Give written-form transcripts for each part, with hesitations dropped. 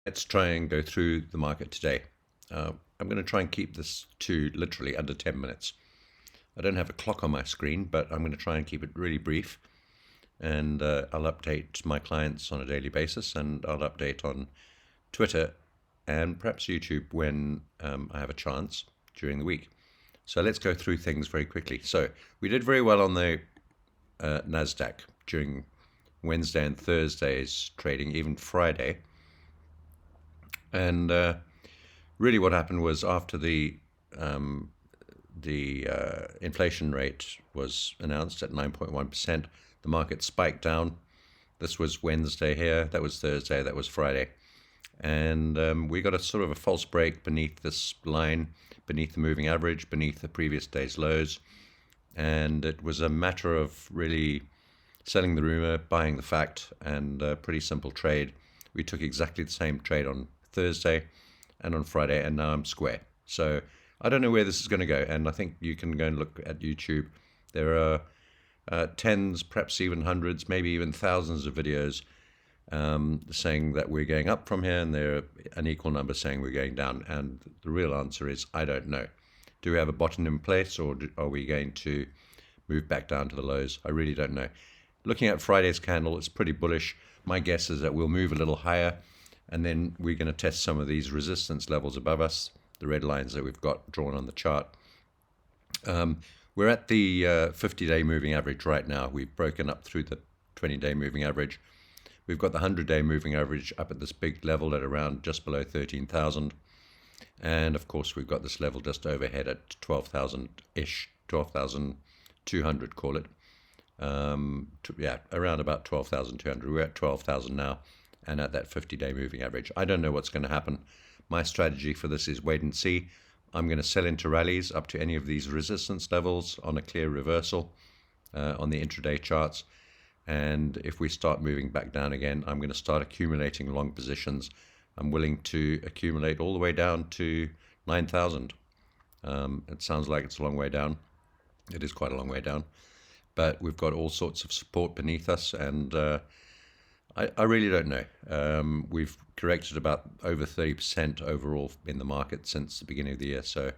Let's try and go through the market today. I'm going to try and keep this to literally under 10 minutes. I don't have a clock on my screen, but I'm going to try and keep it really brief. And I'll update my clients on a daily basis, and I'll update on Twitter and perhaps YouTube when I have a chance during the week. So let's go through things very quickly. So we did very well on the NASDAQ during Wednesday and Thursday's trading, even Friday. And really what happened was after the inflation rate was announced at 9.1%, the market spiked down. This was Wednesday here, that was Thursday, that was Friday. And we got a sort of a false break beneath this line, beneath the moving average, beneath the previous day's lows. And it was a matter of really selling the rumor, buying the fact, and a pretty simple trade. We took exactly the same trade on Thursday and on Friday, and now I'm square. So I don't know where this is going to go, and I think you can go and look at YouTube. There are tens, perhaps even hundreds, maybe even thousands of videos saying that we're going up from here, and there are an equal number saying we're going down. And the real answer is, I don't know. Do we have a bottom in place, or are we going to move back down to the lows? I really don't know. Looking at Friday's candle, it's pretty bullish. My guess is that we'll move a little higher, and then we're going to test some of these resistance levels above us, the red lines that we've got drawn on the chart. We're at the 50-day moving average right now. We've broken up through the 20-day moving average. We've got the 100-day moving average up at this big level at around just below 13,000. And of course, we've got this level just overhead at 12,000-ish, 12,200, call it. Around about 12,200. We're at 12,000 now, and at that 50-day moving average. I don't know what's going to happen. My strategy for this is wait and see. I'm going to sell into rallies up to any of these resistance levels on a clear reversal on the intraday charts. And if we start moving back down again, I'm going to start accumulating long positions. I'm willing to accumulate all the way down to 9,000. It sounds like it's a long way down. It is quite a long way down. But we've got all sorts of support beneath us, and I really don't know. We've corrected about over 30% overall in the market since the beginning of the year, so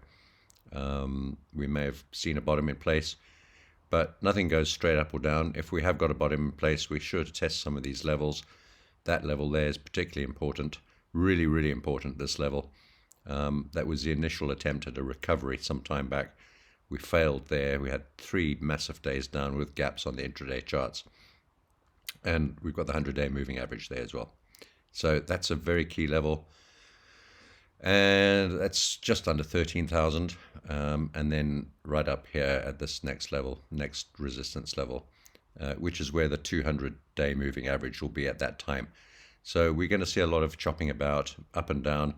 we may have seen a bottom in place, but nothing goes straight up or down. If we have got a bottom in place, we're sure to test some of these levels. That level there is particularly important, really, really important, this level. That was the initial attempt at a recovery some time back. We failed there. We had 3 massive days down with gaps on the intraday charts. And we've got the 100-day moving average there as well. So that's a very key level. And that's just under 13,000. And then right up here at this next level, next resistance level, which is where the 200-day moving average will be at that time. So we're going to see a lot of chopping about, up and down,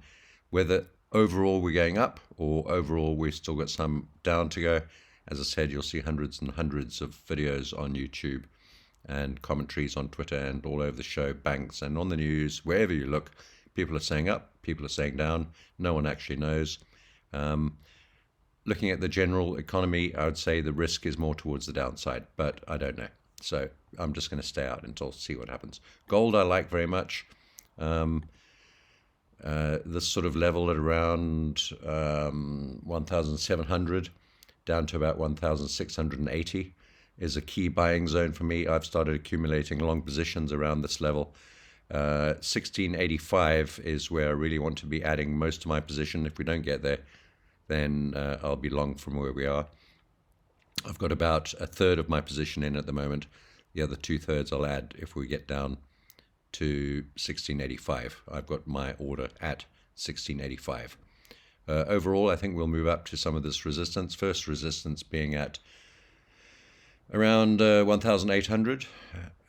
whether overall we're going up or overall we've still got some down to go. As I said, you'll see hundreds and hundreds of videos on YouTube and commentaries on Twitter and all over the show, banks and on the news, wherever you look. People are saying up, people are saying down. No one actually knows. Looking at the general economy, I would say the risk is more towards the downside, but I don't know. So I'm just going to stay out until see what happens. Gold I like very much. This sort of level at around 1,700 down to about 1,680 is a key buying zone for me. I've started accumulating long positions around this level. 1685 is where I really want to be adding most of my position. If we don't get there, then I'll be long from where we are. I've got about a third of my position in at the moment. The other 2/3 I'll add if we get down to 1685. I've got my order at 1685. Overall, I think we'll move up to some of this resistance. First resistance being at around 1,800,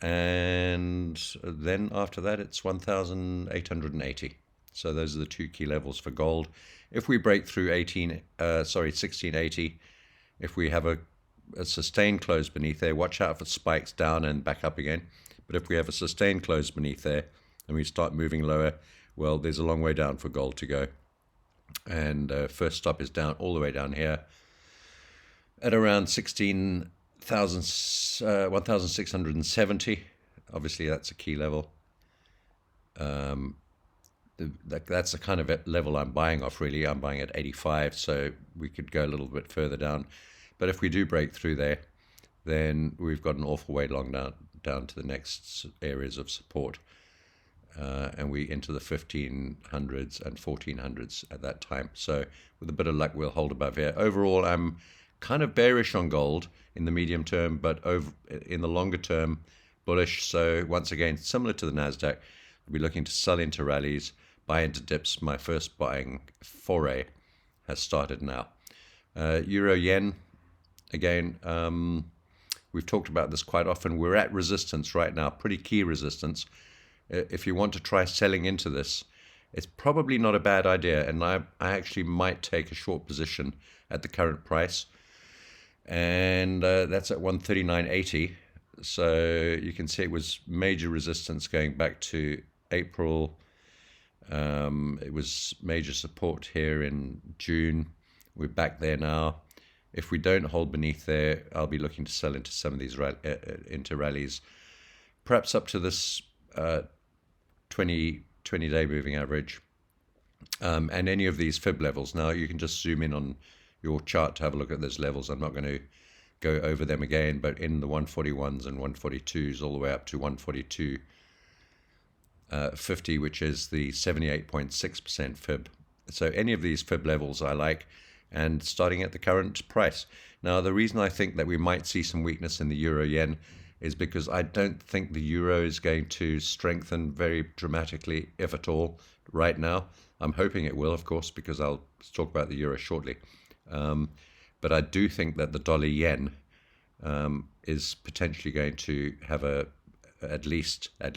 and then after that it's 1,880. So those are the 2 key levels for gold. If we break through 1680, if we have a sustained close beneath there, watch out for spikes down and back up again. But if we have a sustained close beneath there and we start moving lower, well, there's a long way down for gold to go. And first stop is down all the way down here at around 1,670. Obviously, that's a key level. that's the kind of level I'm buying off, really. I'm buying at 85, so we could go a little bit further down. But if we do break through there, then we've got an awful way long down to the next areas of support. And we into the 1500s and 1400s at that time. So with a bit of luck, we'll hold above here. Overall, I'm kind of bearish on gold in the medium term, but in the longer term, bullish. So once again, similar to the NASDAQ, I'll be looking to sell into rallies, buy into dips. My first buying foray has started now. Euro yen, again, we've talked about this quite often. We're at resistance right now, pretty key resistance. If you want to try selling into this, it's probably not a bad idea. And I actually might take a short position at the current price. And that's at 139.80. So you can see it was major resistance going back to April. It was major support here in June. We're back there now. If we don't hold beneath there, I'll be looking to sell into some of these into rallies, perhaps up to this 20-day moving average, and any of these fib levels. Now you can just zoom in on your chart to have a look at those levels. I'm not going to go over them again, but in the 141s and 142s all the way up to 142.50, which is the 78.6% fib. So any of these fib levels I like, and starting at the current price. Now the reason I think that we might see some weakness in the euro yen is because I don't think the euro is going to strengthen very dramatically, if at all, right now. I'm hoping it will, of course, because I'll talk about the euro shortly. But I do think that the dollar yen is potentially going to have at least a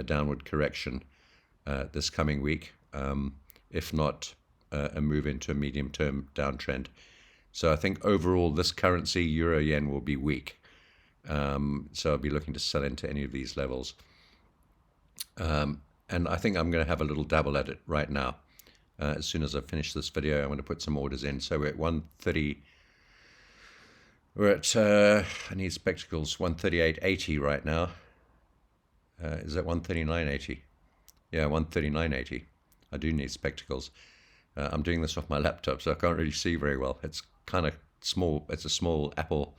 downward correction this coming week, if not a move into a medium-term downtrend. So I think overall this currency, euro yen, will be weak. So I'll be looking to sell into any of these levels. And I think I'm going to have a little dabble at it right now. As soon as I finish this video, I'm going to put some orders in. So we're at 130. We're at, I need spectacles, 138.80 right now. Is that 139.80? Yeah, 139.80. I do need spectacles. I'm doing this off my laptop, so I can't really see very well. It's kind of small. It's a small Apple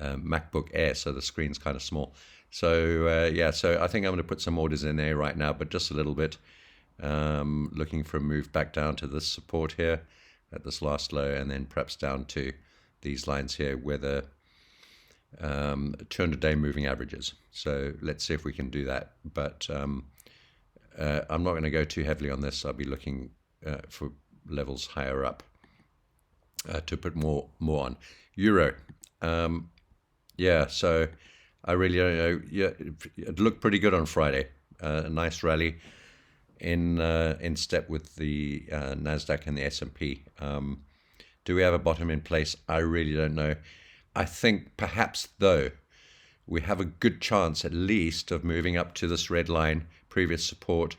MacBook Air, so the screen's kind of small. So yeah, so I think I'm going to put some orders in there right now, but just a little bit. Looking for a move back down to this support here at this last low, and then perhaps down to these lines here where the 200-day moving averages. So let's see if we can do that. But I'm not going to go too heavily on this. I'll be looking for levels higher up to put more on. Euro. Yeah, so I really don't know. Yeah, it looked pretty good on Friday. A nice rally in step with the NASDAQ and the S&P. Do we have a bottom in place? I really don't know. I think perhaps, though, we have a good chance at least of moving up to this red line, previous support,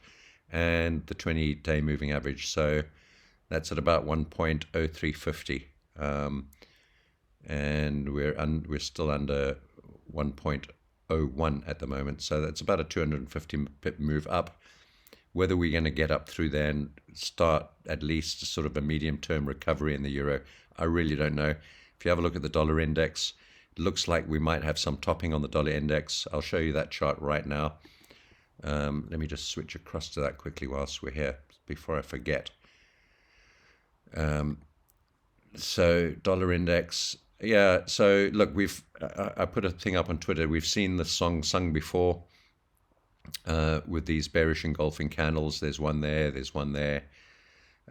and the 20-day moving average. So that's at about 1.0350. And we're still under 1.01 at the moment. So that's about a 250 pip move up. Whether we're going to get up through there and start at least sort of a medium-term recovery in the euro, I really don't know. If you have a look at the dollar index, it looks like we might have some topping on the dollar index. I'll show you that chart right now. Let me just switch across to that quickly whilst we're here, before I forget. So dollar index, yeah. So look, I put a thing up on Twitter. We've seen the song sung before with these bearish engulfing candles. There's one there. There's one there.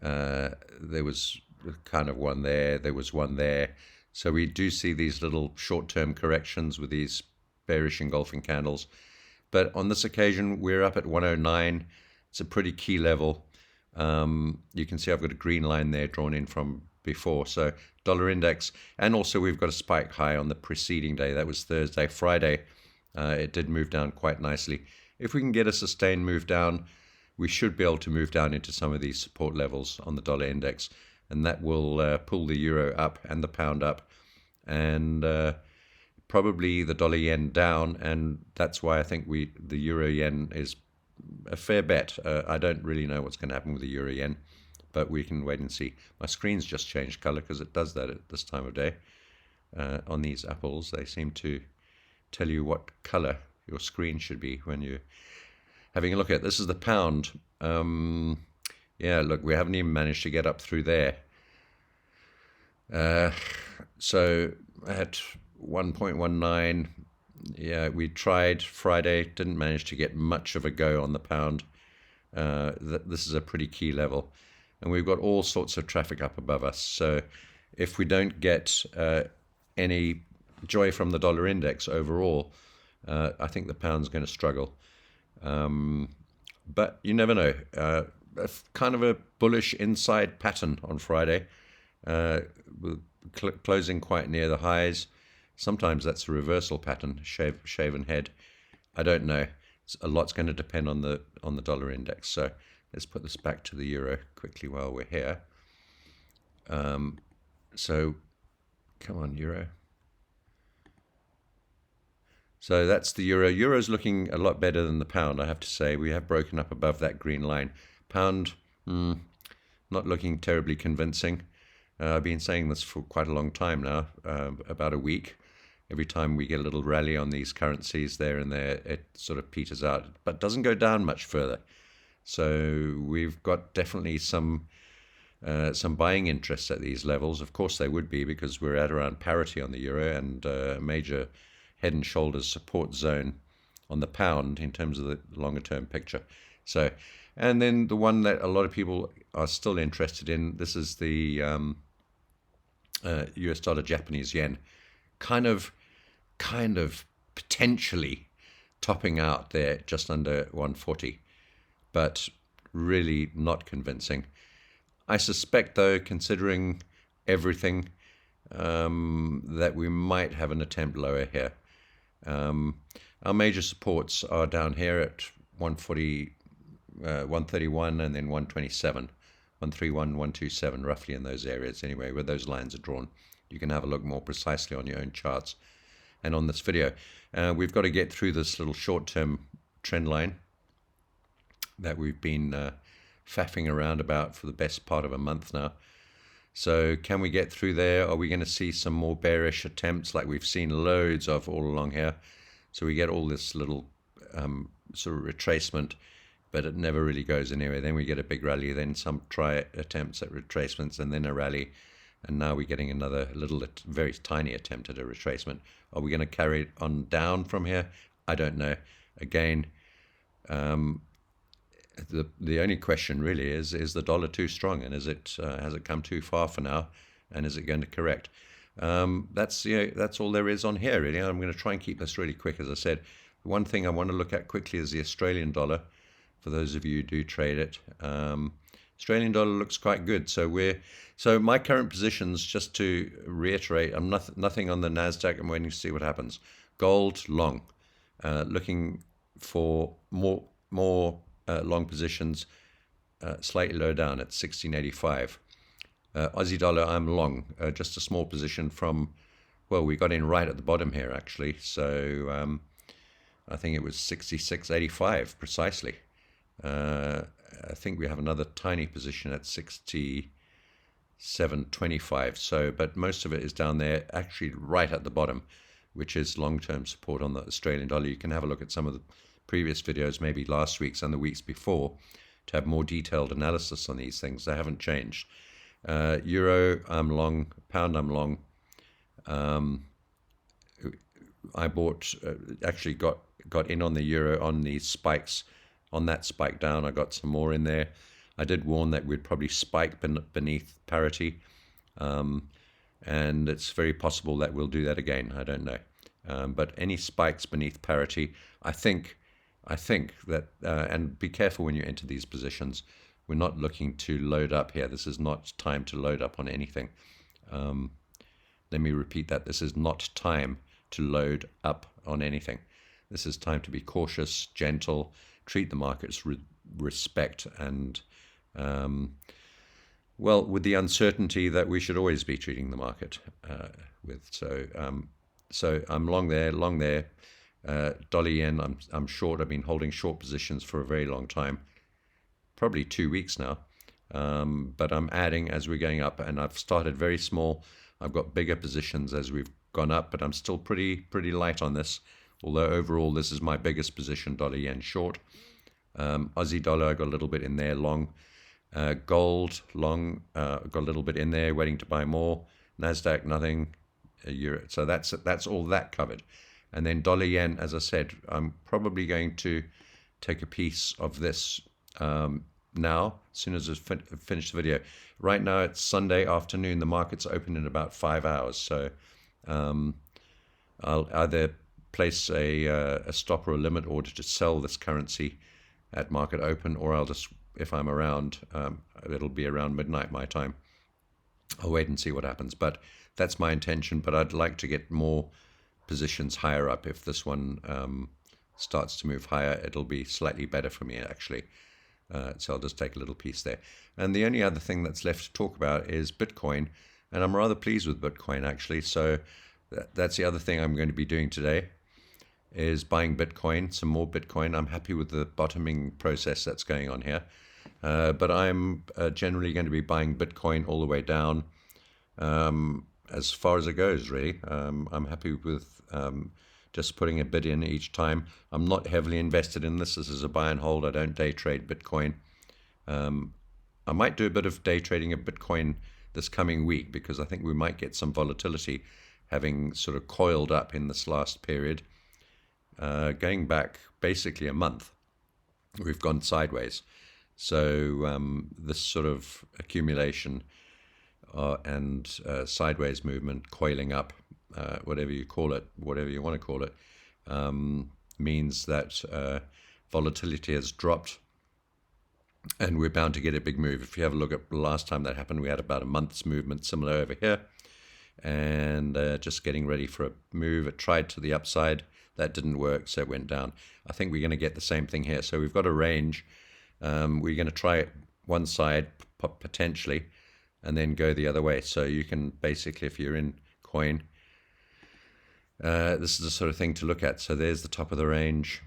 There was kind of one there. There was one there. So we do see these little short-term corrections with these bearish engulfing candles. But on this occasion, we're up at 109. It's a pretty key level. You can see I've got a green line there drawn in from before. So dollar index, and also we've got a spike high on the preceding day. That was Thursday. Friday, it did move down quite nicely. If we can get a sustained move down, we should be able to move down into some of these support levels on the dollar index, and that will pull the euro up and the pound up, and probably the dollar yen down. And that's why I think the euro yen is a fair bet. I don't really know what's going to happen with the euro yen, but we can wait and see. My screen's just changed color because it does that at this time of day. On these apples, they seem to tell you what color your screen should be when you're having a look at it. This is the pound. Yeah, look, we haven't even managed to get up through there. So at 1.19, yeah, we tried Friday, didn't manage to get much of a go on the pound. This is a pretty key level. And we've got all sorts of traffic up above us. So if we don't get any joy from the dollar index overall, I think the pound's going to struggle. But you never know. Kind of a bullish inside pattern on Friday, closing quite near the highs. Sometimes that's a reversal pattern, shaven head. I don't know. A lot's going to depend on the dollar index. So let's put this back to the euro quickly while we're here. So come on, euro. So that's the euro. Euro's looking a lot better than the pound, I have to say. We have broken up above that green line. Pound, not looking terribly convincing. I've been saying this for quite a long time now, about a week. Every time we get a little rally on these currencies there and there, it sort of peters out, but doesn't go down much further. So we've got definitely some buying interests at these levels. Of course they would be, because we're at around parity on the euro and a major head and shoulders support zone on the pound in terms of the longer term picture. So, and then the one that a lot of people are still interested in, this is the US dollar Japanese yen, kind of potentially topping out there just under 140, but really not convincing. I suspect, though, considering everything, that we might have an attempt lower here. Our major supports are down here at 140, 131, and then 127, 131, 127, roughly in those areas anyway, where those lines are drawn. You can have a look more precisely on your own charts and on this video. We've got to get through this little short-term trend line that we've been faffing around about for the best part of a month now. So can we get through there? Are we going to see some more bearish attempts like we've seen loads of all along here? So we get all this little sort of retracement, but it never really goes anywhere. Then we get a big rally, then some try attempts at retracements, and then a rally. And now we're getting another little, very tiny attempt at a retracement. Are we going to carry it on down from here? I don't know. Again, the only question really is the dollar too strong, and has it come too far for now, and is it going to correct? That's all there is on here really. I'm going to try and keep this really quick. As I said, the one thing I want to look at quickly is the Australian dollar. For those of you who do trade it, Australian dollar looks quite good. So my current positions, just to reiterate, I'm nothing on the Nasdaq. I'm waiting to see what happens. Gold long, looking for more long positions, slightly lower down at 1685. Aussie dollar, I'm long, just a small position from, well, we got in right at the bottom here actually. So I think it was 66.85 precisely. I think we have another tiny position at 67.25. So, but most of it is down there, actually right at the bottom, which is long-term support on the Australian dollar. You can have a look at some of the previous videos, maybe last week's and the weeks before, to have more detailed analysis on these things. They haven't changed. Euro, I'm long. Pound, I'm long. I bought, actually got in on the euro on these spikes. On that spike down, I got some more in there. I did warn that we'd probably spike beneath parity, and it's very possible that we'll do that again. I don't know, but any spikes beneath parity, I think that, and be careful when you enter these positions. We're not looking to load up here. This is not time to load up on anything. Let me repeat that. This is not time to load up on anything. This is time to be cautious, gentle, treat the markets with respect, and well, with the uncertainty that we should always be treating the market with. So I'm long there, Dollar yen, I'm short. I've been holding short positions for a very long time, probably 2 weeks now. But I'm adding as we're going up, and I've started very small. I've got bigger positions as we've gone up, but I'm still pretty light on this. Although overall, this is my biggest position, dollar yen short. Aussie dollar, I got a little bit in there long. Gold long, got a little bit in there, waiting to buy more. Nasdaq nothing. Euro. So that's all that covered. And then dollar yen, as I said, I'm probably going to take a piece of this now, as soon as I finish the video. Right now it's Sunday afternoon. The market's open in about 5 hours. So I'll either place a stop or a limit order to sell this currency at market open, or I'll just, if I'm around, it'll be around midnight my time. I'll wait and see what happens. But that's my intention. But I'd like to get more positions higher up. If this one starts to move higher, it'll be slightly better for me, actually. So I'll just take a little piece there. And the only other thing that's left to talk about is Bitcoin. And I'm rather pleased with Bitcoin, actually. So that's the other thing I'm going to be doing today, is buying Bitcoin, some more Bitcoin. I'm happy with the bottoming process that's going on here. But I'm generally going to be buying Bitcoin all the way down, as far as it goes, really. I'm happy with just putting a bid in each time. I'm not heavily invested in this. This is a buy and hold. I don't day trade Bitcoin. I might do a bit of day trading of Bitcoin this coming week, because I think we might get some volatility, having sort of coiled up in this last period. Going back basically a month, we've gone sideways. So this sort of accumulation and sideways movement, coiling up, whatever you call it, whatever you want to call it, means that volatility has dropped, and we're bound to get a big move. If you have a look at the last time that happened, we had about a month's movement similar over here, and just getting ready for a move. It tried to the upside. That didn't work, so it went down. I think we're going to get the same thing here. So we've got a range. We're going to try one side potentially, and then go the other way. So you can basically, if you're in coin, this is the sort of thing to look at. So there's the top of the range.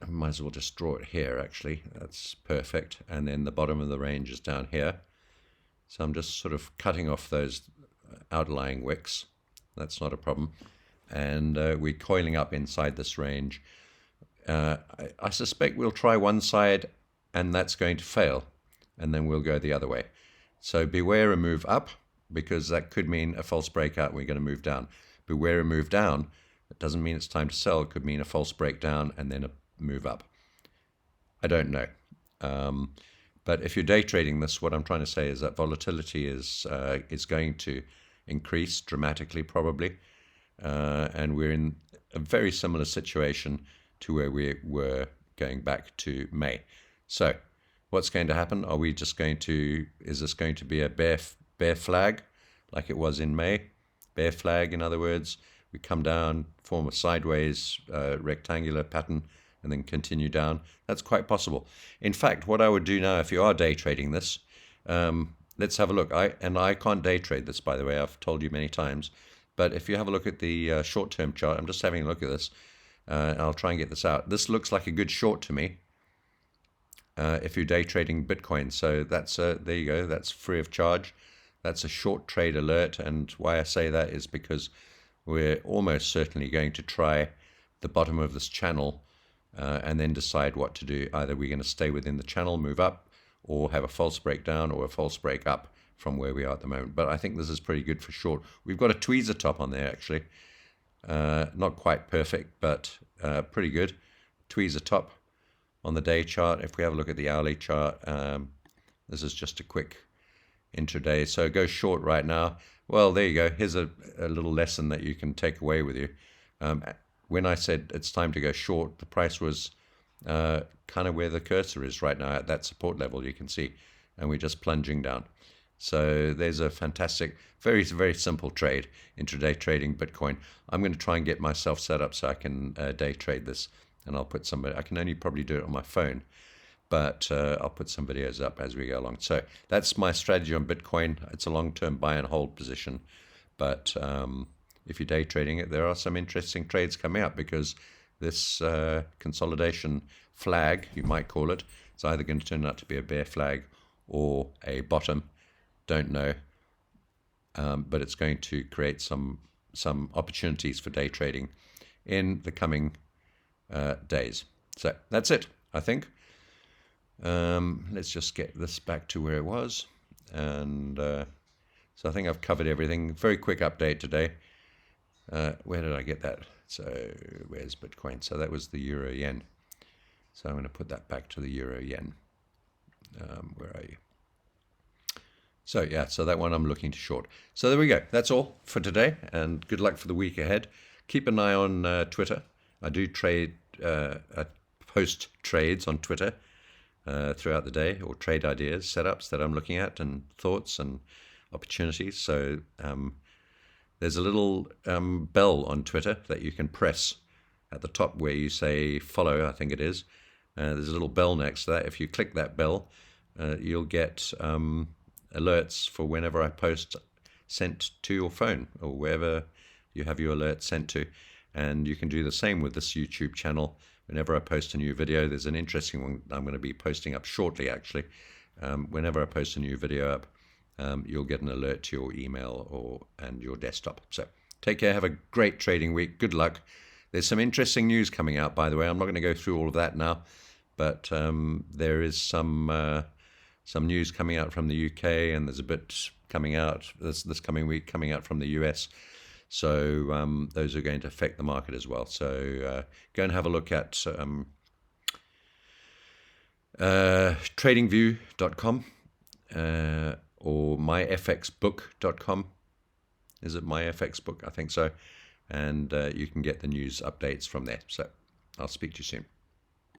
I might as well just draw it here, actually. That's perfect. And then the bottom of the range is down here. So I'm just sort of cutting off those outlying wicks. That's not a problem. And we're coiling up inside this range. I suspect we'll try one side, and that's going to fail, and then we'll go the other way. So beware a move up, because that could mean a false breakout and we're going to move down. Beware a move down. It doesn't mean it's time to sell. It could mean a false breakdown and then a move up. I don't know. But if you're day trading this, what I'm trying to say is that volatility is going to increase dramatically, probably. And we're in a very similar situation to where we were going back to May. So what's going to happen? Are we just going to, is this going to be a bear flag like it was in May? Bear flag, in other words, we come down, form a sideways rectangular pattern, and then continue down. That's quite possible. In fact, what I would do now, if you are day trading this, let's have a look. I can't day trade this, by the way. I've told you many times. But if you have a look at the short-term chart, I'm just having a look at this. I'll try and get this out. This looks like a good short to me, if you're day trading Bitcoin. So that's there you go. That's free of charge. That's a short trade alert. And why I say that is because we're almost certainly going to try the bottom of this channel and then decide what to do. Either we're going to stay within the channel, move up, or have a false breakdown or a false break up from where we are at the moment. But I think this is pretty good for short. We've got a tweezer top on there, actually. Not quite perfect, but pretty good. Tweezer top on the day chart. If we have a look at the hourly chart, this is just a quick intraday. So go short right now. Well, there you go. Here's a little lesson that you can take away with you. When I said it's time to go short, the price was kind of where the cursor is right now at that support level, you can see. And we're just plunging down. So there's a fantastic, very, very simple trade, intraday trading Bitcoin. I'm going to try and get myself set up so I can day trade this. And I'll put some, I can only probably do it on my phone, but I'll put some videos up as we go along. So that's my strategy on Bitcoin. It's a long-term buy and hold position, but if you're day trading it, there are some interesting trades coming up, because this consolidation flag, you might call it, it's either going to turn out to be a bear flag or a bottom. Don't know. But it's going to create some opportunities for day trading in the coming days. So that's it, I think. Let's just get this back to where it was. And so I think I've covered everything. Very quick update today. Where did I get that? So where's Bitcoin? So that was the euro yen. So I'm going to put that back to the euro yen. Where are you? So yeah, so that one I'm looking to short. So there we go. That's all for today, and good luck for the week ahead. Keep an eye on Twitter. I do trade, I post trades on Twitter throughout the day, or trade ideas, setups that I'm looking at, and thoughts and opportunities. So there's a little bell on Twitter that you can press at the top where you say follow, I think it is. There's a little bell next to that. If you click that bell, you'll get alerts for whenever I post sent to your phone, or wherever you have your alerts sent to. And you can do the same with this YouTube channel. Whenever I post a new video, there's an interesting one I'm going to be posting up shortly, actually. Whenever I post a new video up, you'll get an alert to your email and your desktop. So take care, have a great trading week, good luck. There's some interesting news coming out, by the way. I'm not going to go through all of that now, but there is some news coming out from the UK, and there's a bit coming out this coming week coming out from the US. So those are going to affect the market as well. So go and have a look at tradingview.com or myfxbook.com. Is it myfxbook? I think so. And you can get the news updates from there. So I'll speak to you soon.